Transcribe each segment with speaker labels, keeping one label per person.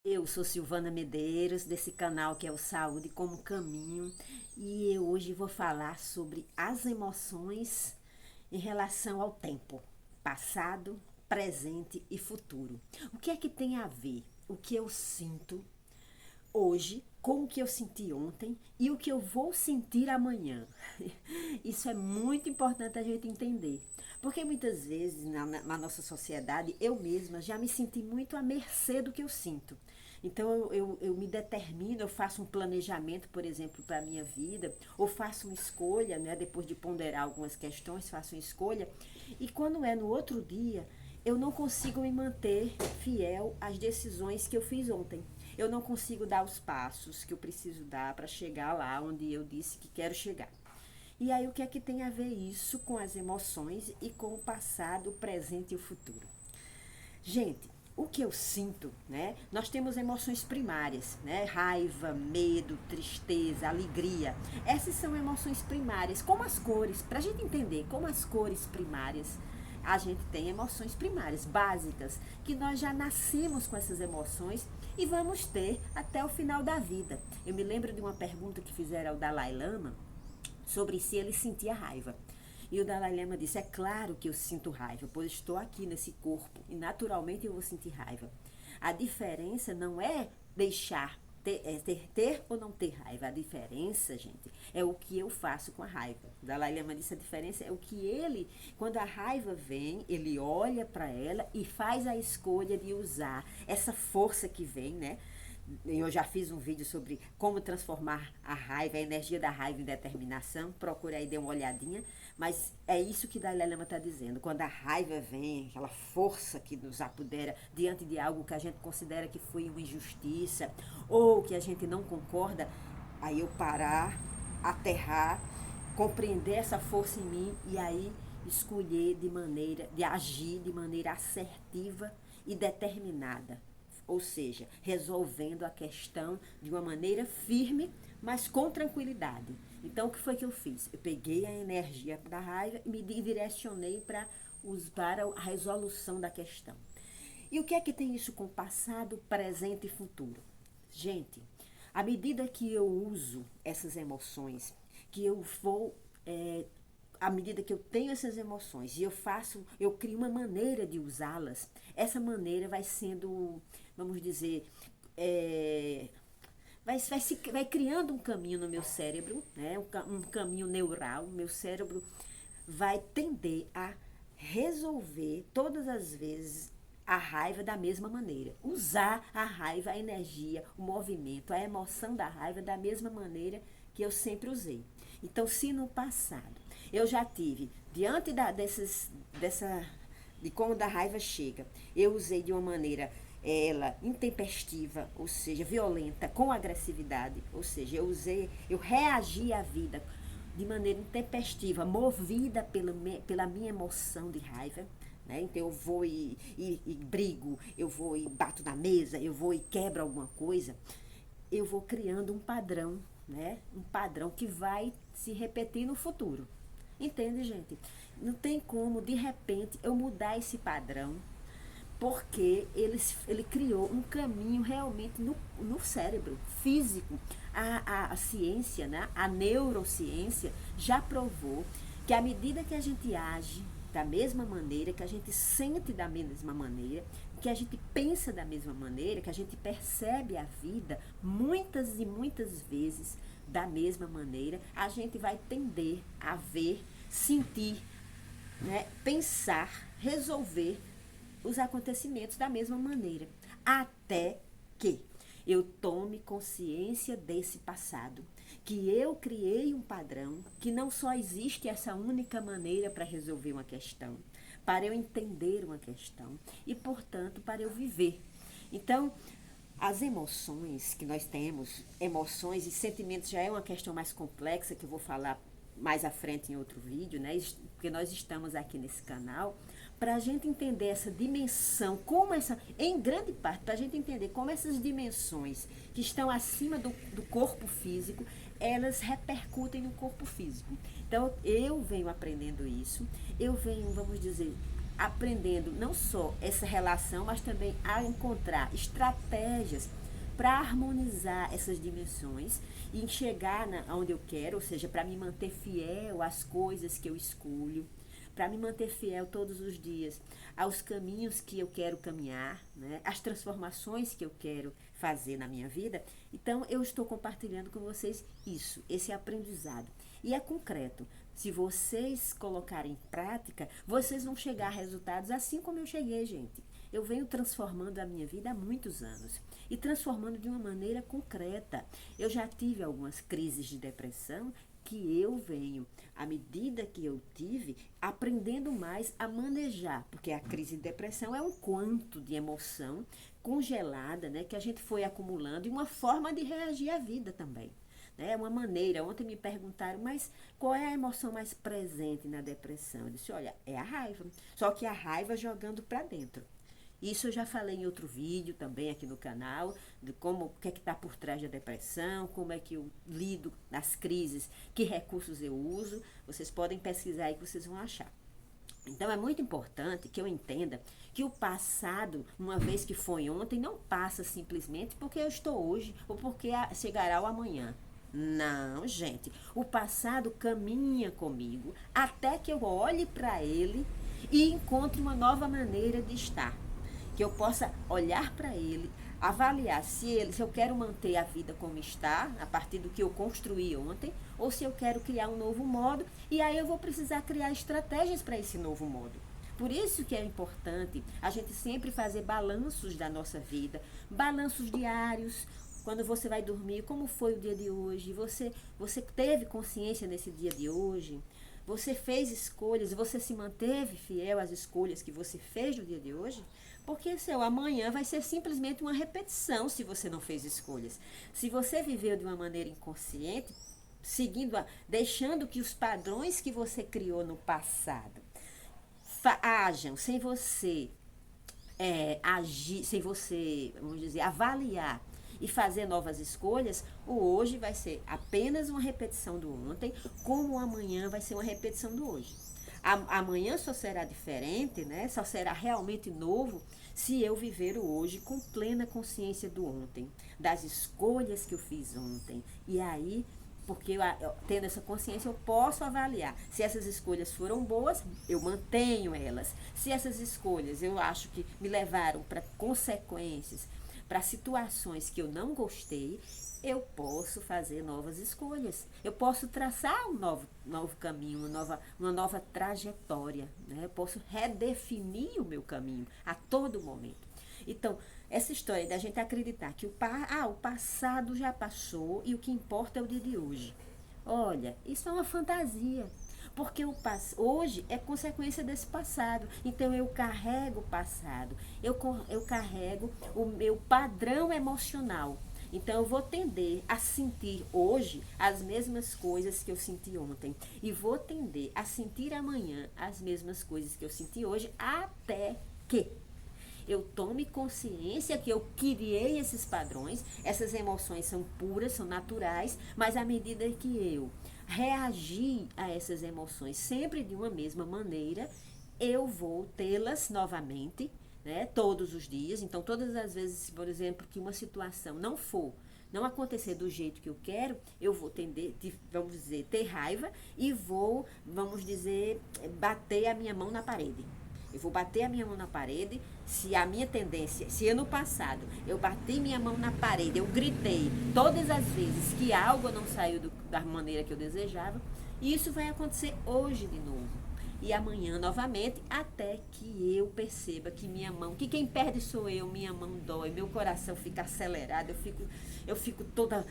Speaker 1: Eu sou Silvana Medeiros, desse canal que é o Saúde como Caminho, e eu hoje vou falar sobre as emoções em relação ao tempo, passado, presente e futuro. O que é que tem a ver o que eu sinto hoje com o que eu senti ontem e o que eu vou sentir amanhã? Isso é muito importante a gente entender. Porque muitas vezes na nossa sociedade eu mesma já me senti muito à mercê do que eu sinto. Então eu me determino, eu faço um planejamento, por exemplo, para a minha vida, ou faço uma escolha, né? Depois de ponderar algumas questões, faço uma escolha, e quando é no outro dia, eu não consigo me manter fiel às decisões que eu fiz ontem. Eu não consigo dar os passos que eu preciso dar para chegar lá onde eu disse que quero chegar. E aí, o que é que tem a ver isso com as emoções e com o passado, o presente e o futuro? Gente, o que eu sinto, né? Nós temos emoções primárias, né? Raiva, medo, tristeza, alegria. Essas são emoções primárias, como as cores, para a gente entender como as cores primárias. A gente tem emoções primárias, básicas, que nós já nascemos com essas emoções e vamos ter até o final da vida. Eu me lembro de uma pergunta que fizeram ao Dalai Lama sobre se ele sentia raiva. E o Dalai Lama disse: é claro que eu sinto raiva, pois estou aqui nesse corpo e naturalmente eu vou sentir raiva. A diferença não é deixar ter ou não ter raiva. A diferença, gente, é o que eu faço com a raiva. O Dalai Lama disse: a diferença é o que ele, quando a raiva vem, ele olha para ela e faz a escolha de usar essa força que vem, né? Eu já fiz um vídeo sobre como transformar a raiva, a energia da raiva em determinação. Procura aí, dê uma olhadinha. Mas é isso que Dalai Lama está dizendo. Quando a raiva vem, aquela força que nos apodera diante de algo que a gente considera que foi uma injustiça ou que a gente não concorda, aí eu parar, aterrar, compreender essa força em mim e aí escolher de agir de maneira assertiva e determinada, ou seja, resolvendo a questão de uma maneira firme, mas com tranquilidade. Então, o que foi que eu fiz? Eu peguei a energia da raiva e me direcionei para a resolução da questão. E o que é que tem isso com passado, presente e futuro? Gente, à medida que eu uso essas emoções, que eu vou à medida que eu tenho essas emoções e eu crio uma maneira de usá-las, essa maneira vai sendo, vamos dizer, é, vai criando um caminho no meu cérebro, né? Um caminho neural, meu cérebro vai tender a resolver todas as vezes a raiva da mesma maneira. Usar a raiva, a energia, o movimento, a emoção da raiva da mesma maneira que eu sempre usei. Então, se no passado eu já tive, diante de como da raiva chega, eu usei de uma maneira ela intempestiva, ou seja, violenta, com agressividade, ou seja, eu reagi à vida de maneira intempestiva, movida pela minha emoção de raiva. Né? Então eu vou e brigo, eu vou e bato na mesa, eu vou e quebro alguma coisa. Eu vou criando um padrão, né? Um padrão que vai se repetir no futuro. Entende, gente? Não tem como, de repente, eu mudar esse padrão, porque ele criou um caminho realmente no cérebro físico. A ciência, né? A neurociência já provou que à medida que a gente age da mesma maneira, que a gente sente da mesma maneira, que a gente pensa da mesma maneira, que a gente percebe a vida muitas e muitas vezes da mesma maneira, a gente vai tender a ver, sentir, né, pensar, resolver os acontecimentos da mesma maneira. Até que eu tome consciência desse passado, que eu criei um padrão, que não só existe essa única maneira para resolver uma questão, para eu entender uma questão e, portanto, para eu viver. Então, as emoções que nós temos, emoções e sentimentos já é uma questão mais complexa que eu vou falar mais à frente em outro vídeo, né? Porque nós estamos aqui nesse canal para a gente entender essa dimensão, como essa, em grande parte, para a gente entender como essas dimensões que estão acima do corpo físico, elas repercutem no corpo físico. Então, eu venho aprendendo isso, eu venho, vamos dizer, aprendendo não só essa relação, mas também a encontrar estratégias para harmonizar essas dimensões e chegar onde eu quero, ou seja, para me manter fiel às coisas que eu escolho, para me manter fiel todos os dias aos caminhos que eu quero caminhar, né? Às transformações que eu quero fazer na minha vida. Então, eu estou compartilhando com vocês isso, esse aprendizado. E é concreto. Se vocês colocarem em prática, vocês vão chegar a resultados assim como eu cheguei, gente. Eu venho transformando a minha vida há muitos anos e transformando de uma maneira concreta. Eu já tive algumas crises de depressão que eu venho, à medida que eu tive, aprendendo mais a manejar, porque a crise de depressão é um quanto de emoção congelada, né, que a gente foi acumulando e uma forma de reagir à vida também. É uma maneira. Ontem me perguntaram, mas qual é a emoção mais presente na depressão? Eu disse, olha, é a raiva. Só que a raiva jogando para dentro. Isso eu já falei em outro vídeo também aqui no canal, de como, o que é que está por trás da depressão, como é que eu lido nas crises, que recursos eu uso. Vocês podem pesquisar aí que vocês vão achar. Então é muito importante que eu entenda que o passado, uma vez que foi ontem, não passa simplesmente porque eu estou hoje ou porque chegará o amanhã. Não, gente. O passado caminha comigo até que eu olhe para ele e encontre uma nova maneira de estar. Que eu possa olhar para ele, avaliar se eu quero manter a vida como está, a partir do que eu construí ontem, ou se eu quero criar um novo modo, e aí eu vou precisar criar estratégias para esse novo modo. Por isso que é importante a gente sempre fazer balanços da nossa vida, balanços diários. Quando você vai dormir, como foi o dia de hoje? Você teve consciência nesse dia de hoje? Você fez escolhas, você se manteve fiel às escolhas que você fez no dia de hoje? Porque seu amanhã vai ser simplesmente uma repetição se você não fez escolhas. Se você viveu de uma maneira inconsciente, deixando que os padrões que você criou no passado ajam sem você agir, sem você, vamos dizer, avaliar e fazer novas escolhas, o hoje vai ser apenas uma repetição do ontem, como o amanhã vai ser uma repetição do hoje. Amanhã só será diferente, né? Só será realmente novo se eu viver o hoje com plena consciência do ontem, das escolhas que eu fiz ontem. E aí, porque tendo essa consciência, eu posso avaliar. Se essas escolhas foram boas, eu mantenho elas. Se essas escolhas eu acho que me levaram para consequências, para situações que eu não gostei, eu posso fazer novas escolhas. Eu posso traçar um novo caminho, uma nova trajetória. Né? Eu posso redefinir o meu caminho a todo momento. Então, essa história da gente acreditar que o passado já passou e o que importa é o dia de hoje. Olha, isso é uma fantasia. Porque hoje é consequência desse passado. Então eu carrego o passado, eu carrego o meu padrão emocional. Então eu vou tender a sentir hoje as mesmas coisas que eu senti ontem. E vou tender a sentir amanhã as mesmas coisas que eu senti hoje, até que eu tome consciência que eu criei esses padrões. Essas emoções são puras, são naturais, mas à medida que eu reagir a essas emoções sempre de uma mesma maneira, eu vou tê-las novamente, né, todos os dias. Então, todas as vezes, por exemplo, que uma situação não acontecer do jeito que eu quero, eu vou tender, vamos dizer, ter raiva e vou, vamos dizer, bater a minha mão na parede. Eu vou bater a minha mão na parede, se a minha tendência, se ano passado eu bati minha mão na parede, eu gritei todas as vezes que algo não saiu da maneira que eu desejava, e isso vai acontecer hoje de novo. E amanhã novamente, até que eu perceba que minha mão, que quem perde sou eu, minha mão dói, meu coração fica acelerado, eu fico toda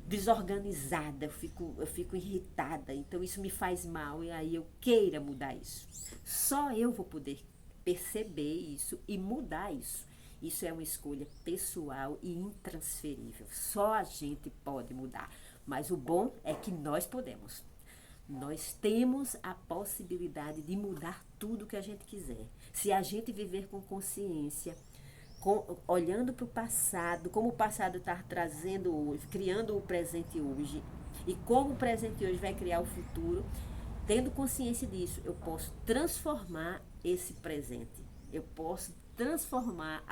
Speaker 1: desorganizada, eu fico irritada, então isso me faz mal e aí eu queira mudar isso. Só eu vou poder perceber isso e mudar isso. Isso é uma escolha pessoal e intransferível. Só a gente pode mudar. Mas o bom é que nós podemos. Nós temos a possibilidade de mudar tudo que a gente quiser. Se a gente viver com consciência, olhando para o passado, como o passado está trazendo hoje, criando o presente hoje, e como o presente hoje vai criar o futuro, tendo consciência disso, eu posso transformar esse presente. Eu posso transformar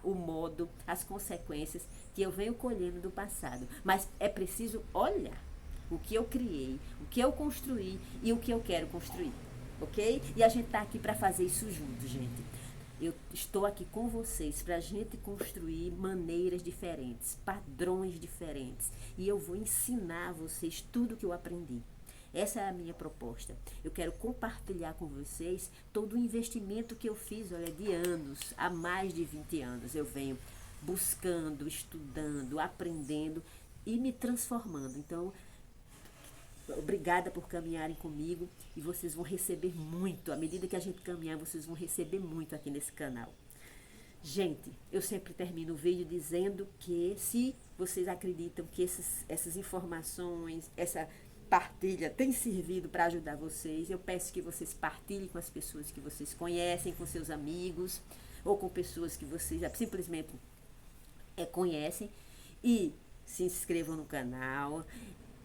Speaker 1: o modo, as consequências que eu venho colhendo do passado. Mas é preciso olhar o que eu criei, o que eu construí e o que eu quero construir. Ok? E a gente tá aqui para fazer isso junto, gente. Eu estou aqui com vocês para a gente construir maneiras diferentes, padrões diferentes. E eu vou ensinar a vocês tudo que eu aprendi. Essa é a minha proposta. Eu quero compartilhar com vocês todo o investimento que eu fiz, olha, de anos, há mais de 20 anos. Eu venho buscando, estudando, aprendendo e me transformando. Então, obrigada por caminharem comigo e vocês vão receber muito. À medida que a gente caminhar, vocês vão receber muito aqui nesse canal. Gente, eu sempre termino o vídeo dizendo que se vocês acreditam que essas informações, essa partilha tem servido para ajudar vocês, eu peço que vocês partilhem com as pessoas que vocês conhecem, com seus amigos ou com pessoas que vocês simplesmente conhecem, e se inscrevam no canal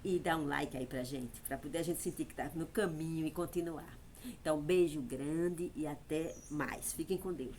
Speaker 1: e dá um like aí pra gente, pra poder a gente sentir que tá no caminho e continuar. Então, beijo grande e até mais. Fiquem com Deus.